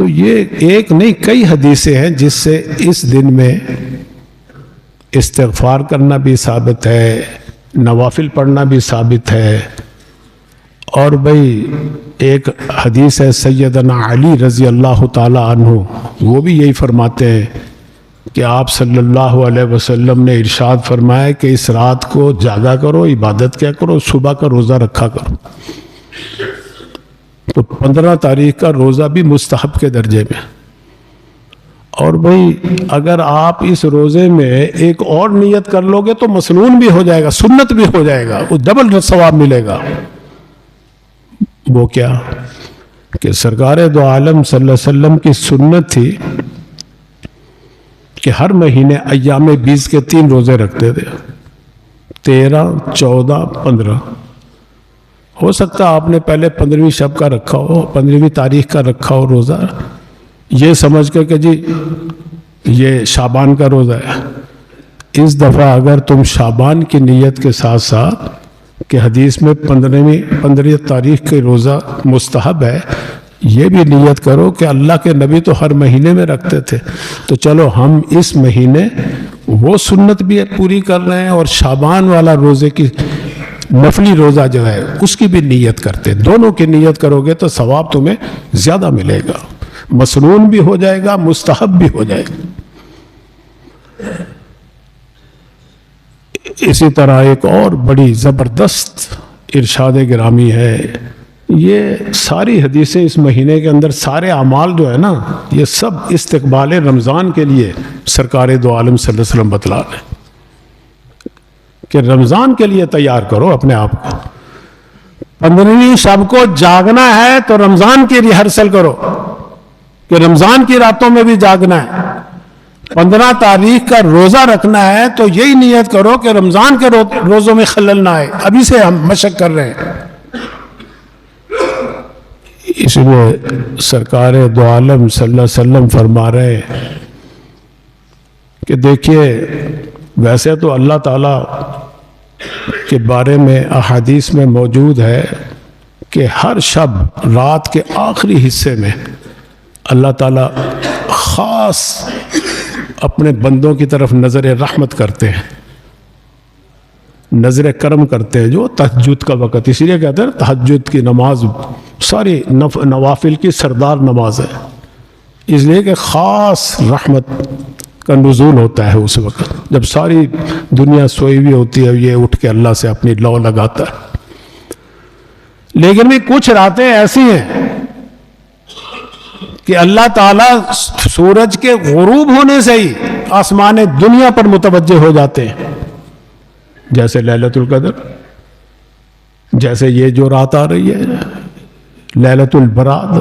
تو یہ ایک نہیں کئی حدیثیں ہیں جس سے اس دن میں استغفار کرنا بھی ثابت ہے، نوافل پڑھنا بھی ثابت ہے۔ اور بھئی ایک حدیث ہے سیدنا علی رضی اللہ تعالی عنہ، وہ بھی یہی فرماتے ہیں کہ آپ صلی اللہ علیہ وسلم نے ارشاد فرمایا کہ اس رات کو جاگا کرو، عبادت کیا کرو، صبح کا روزہ رکھا کرو۔ تو 15 تاریخ کا روزہ بھی مستحب کے درجے میں۔ اور بھئی اگر آپ اس روزے میں ایک اور نیت کر لو گے تو مسنون بھی ہو جائے گا، سنت بھی ہو جائے گا، وہ ڈبل ثواب ملے گا۔ وہ کیا کہ سرکار دو عالم صلی اللہ علیہ وسلم کی سنت تھی کہ ہر مہینے ایام 20 کے 3 روزے رکھتے تھے، 13، 14، 15۔ ہو سکتا آپ نے پہلے 15ویں شب کا رکھا ہو، 15ویں تاریخ کا رکھا ہو روزہ، یہ سمجھ کے کہ جی یہ شعبان کا روزہ ہے۔ اس دفعہ اگر تم شعبان کی نیت کے ساتھ ساتھ کہ حدیث میں 15 تاریخ کے روزہ مستحب ہے، یہ بھی نیت کرو کہ اللہ کے نبی تو ہر مہینے میں رکھتے تھے، تو چلو ہم اس مہینے وہ سنت بھی پوری کر رہے ہیں اور شعبان والا روزے کی نفلی روزہ جو ہے اس کی بھی نیت کرتے، دونوں کی نیت کرو گے تو ثواب تمہیں زیادہ ملے گا، مسنون بھی ہو جائے گا، مستحب بھی ہو جائے گا۔ اسی طرح ایک اور بڑی زبردست ارشاد گرامی ہے، یہ ساری حدیثیں اس مہینے کے اندر سارے اعمال جو ہے نا یہ سب استقبال رمضان کے لیے سرکار دو عالم صلی اللہ علیہ وسلم بتلا رہے ہیں کہ رمضان کے لیے تیار کرو اپنے آپ کو۔ 15ویں شب کو جاگنا ہے تو رمضان کی ریہرسل کرو کہ رمضان کی راتوں میں بھی جاگنا ہے۔ 15 تاریخ کا روزہ رکھنا ہے تو یہی نیت کرو کہ رمضان کے روزوں میں خلل نہ آئے، ابھی سے ہم مشق کر رہے ہیں۔ اس لیے سرکار دو عالم صلی اللہ علیہ وسلم فرما رہے ہیں کہ دیکھیے ویسے تو اللہ تعالیٰ کے بارے میں احادیث میں موجود ہے کہ ہر شب رات کے آخری حصے میں اللہ تعالیٰ خاص اپنے بندوں کی طرف نظر رحمت کرتے ہیں، نظر کرم کرتے ہیں، جو تہجد کا وقت، اسی لیے کہتے ہیں تہجد کی نماز ساری نوافل کی سردار نماز ہے، اس لیے کہ خاص رحمت کا نزول ہوتا ہے اس وقت جب ساری دنیا سوئی ہوئی ہوتی ہے، یہ اٹھ کے اللہ سے اپنی لو لگاتا ہے۔ لیکن بھی کچھ راتیں ایسی ہیں کہ اللہ تعالیٰ سورج کے غروب ہونے سے ہی آسمان دنیا پر متوجہ ہو جاتے ہیں، جیسے لیلۃ القدر، جیسے یہ جو رات آ رہی ہے لیلۃ البرات،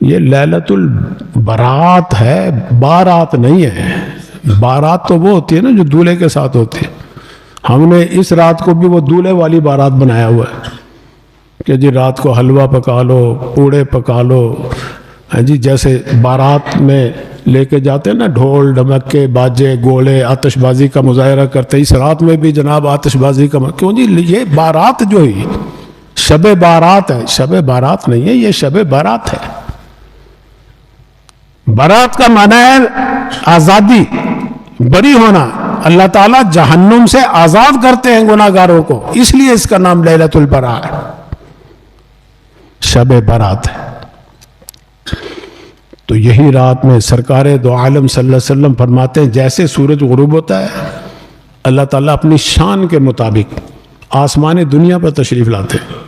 یہ لیلۃ البرات ہے، بارات نہیں ہے۔ بارات تو وہ ہوتی ہے نا جو دولہے کے ساتھ ہوتی ہے، ہم نے اس رات کو بھی وہ دولہے والی بارات بنایا ہوا ہے کہ جی رات کو حلوہ پکا لو، پوڑے پکا لو، جی جیسے بارات میں لے کے جاتے ہیں نا ڈھول ڈھمکے باجے گولے، آتش بازی کا مظاہرہ کرتے، اس رات میں بھی جناب آتش بازی کا کیوں جی؟ یہ بارات جو ہے شب بارات ہے، شب بارات نہیں ہے، یہ شب بارات ہے۔ بارات کا معنی ہے آزادی، بری ہونا۔ اللہ تعالیٰ جہنم سے آزاد کرتے ہیں گناہ گاروں کو، اس لیے اس کا نام لیلۃ البراء ہے، شب برات ہے۔ تو یہی رات میں سرکار دو عالم صلی اللہ علیہ وسلم فرماتے ہیں جیسے سورج غروب ہوتا ہے اللہ تعالیٰ اپنی شان کے مطابق آسمان دنیا پر تشریف لاتے ہیں،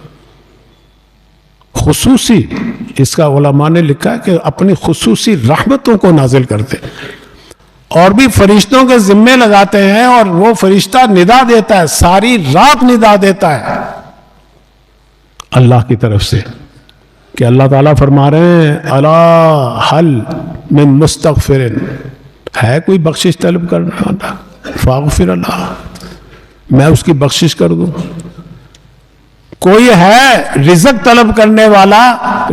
خصوصی، اس کا علماء نے لکھا ہے کہ اپنی خصوصی رحمتوں کو نازل کرتے اور بھی فرشتوں کے ذمے لگاتے ہیں، اور وہ فرشتہ ندا دیتا ہے، ساری رات ندا دیتا ہے اللہ کی طرف سے کہ اللہ تعالیٰ فرما رہے ہیں الا حل من مستغفر، ہے کوئی بخشش طلب کرنا والا فاغفر اللہ، میں اس کی بخشش کر دوں۔ کوئی ہے رزق طلب کرنے والا،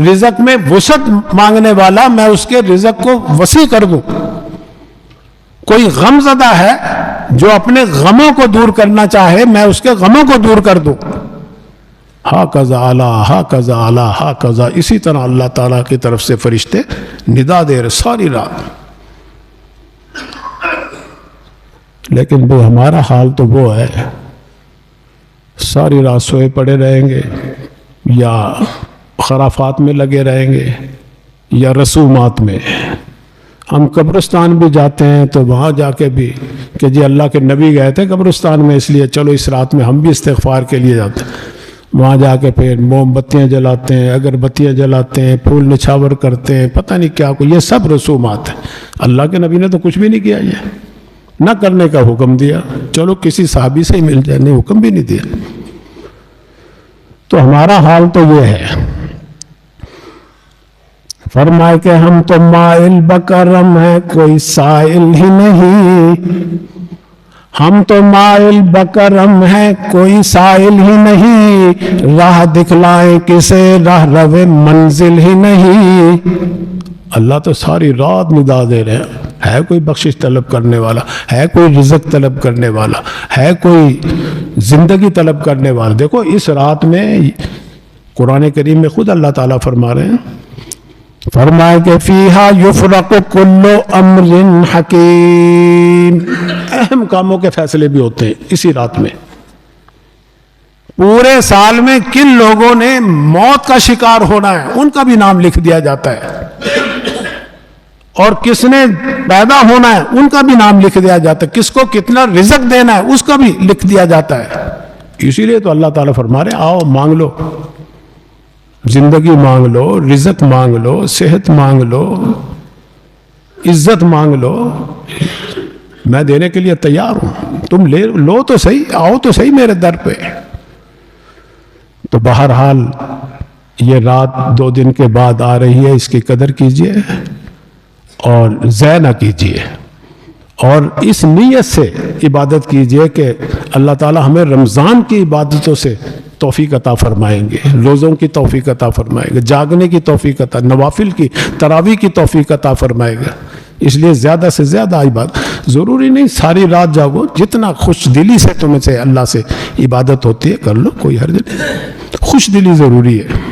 رزق میں وسعت مانگنے والا، میں اس کے رزق کو وسیع کر دوں۔ کوئی غم زدہ ہے جو اپنے غموں کو دور کرنا چاہے، میں اس کے غموں کو دور کر دوں۔ ہا کذا اعلیٰ ہا کذا اعلیٰ ہا کذا، اسی طرح اللہ تعالیٰ کی طرف سے فرشتے ندا دے رہے ساری رات. لیکن بھئی ہمارا حال تو وہ ہے، ساری رات سوئے پڑے رہیں گے، یا خرافات میں لگے رہیں گے، یا رسومات میں. ہم قبرستان بھی جاتے ہیں تو وہاں جا کے بھی کہ جی اللہ کے نبی گئے تھے قبرستان میں، اس لیے چلو اس رات میں ہم بھی استغفار کے لیے جاتے ہیں. وہاں جا کے پھر موم بتیاں جلاتے ہیں، اگربتیاں جلاتے ہیں، پھول نچھاور کرتے ہیں، پتہ نہیں کیا کو، یہ سب رسومات ہیں. اللہ کے نبی نے تو کچھ بھی نہیں کیا، یہ نہ کرنے کا حکم دیا. چلو کسی صحابی سے ہی مل جائے، نہیں حکم بھی نہیں دیا. تو ہمارا حال تو یہ ہے. فرمائے کہ ہم تو مائل بکرم ہیں، کوئی سائل ہی نہیں. ہم تو مائل بکرم ہیں، کوئی سائل ہی نہیں. راہ دکھلائیں کسے، راہ رو منزل ہی نہیں. اللہ تو ساری رات ندا دے رہے ہیں. ہے کوئی بخشش طلب کرنے والا، ہے کوئی رزق طلب کرنے والا، ہے کوئی زندگی طلب کرنے والا. دیکھو اس رات میں قرآن کریم میں خود اللہ تعالیٰ فرما رہے ہیں، فرمائے کہ فیہا یفرق کل امر حکیم. اہم کاموں کے فیصلے بھی ہوتے ہیں اسی رات میں. پورے سال میں کن لوگوں نے موت کا شکار ہونا ہے ان کا بھی نام لکھ دیا جاتا ہے، اور کس نے پیدا ہونا ہے ان کا بھی نام لکھ دیا جاتا ہے، کس کو کتنا رزق دینا ہے اس کا بھی لکھ دیا جاتا ہے. اسی لیے تو اللہ تعالیٰ فرما رہے آؤ مانگ لو، زندگی مانگ لو، رزق مانگ لو، صحت مانگ لو، عزت مانگ لو، میں دینے کے لیے تیار ہوں. تم لو تو صحیح، آؤ تو صحیح میرے در پہ. تو بہرحال یہ رات 2 دن کے بعد آ رہی ہے، اس کی قدر کیجئے اور ضائع نہ کیجئے، اور اس نیت سے عبادت کیجئے کہ اللہ تعالی ہمیں رمضان کی عبادتوں سے توفیق عطا فرمائیں گے، روزوں کی توفیق عطا فرمائیں گے، جاگنے کی توفیق عطا، نوافل کی، تراویح کی توفیق عطا فرمائے گا. اس لیے زیادہ سے زیادہ عبادت، ضروری نہیں ساری رات جاگو، جتنا خوش دلی سے تم سے اللہ سے عبادت ہوتی ہے کر لو، کوئی حرج نہیں. خوش دلی ضروری ہے.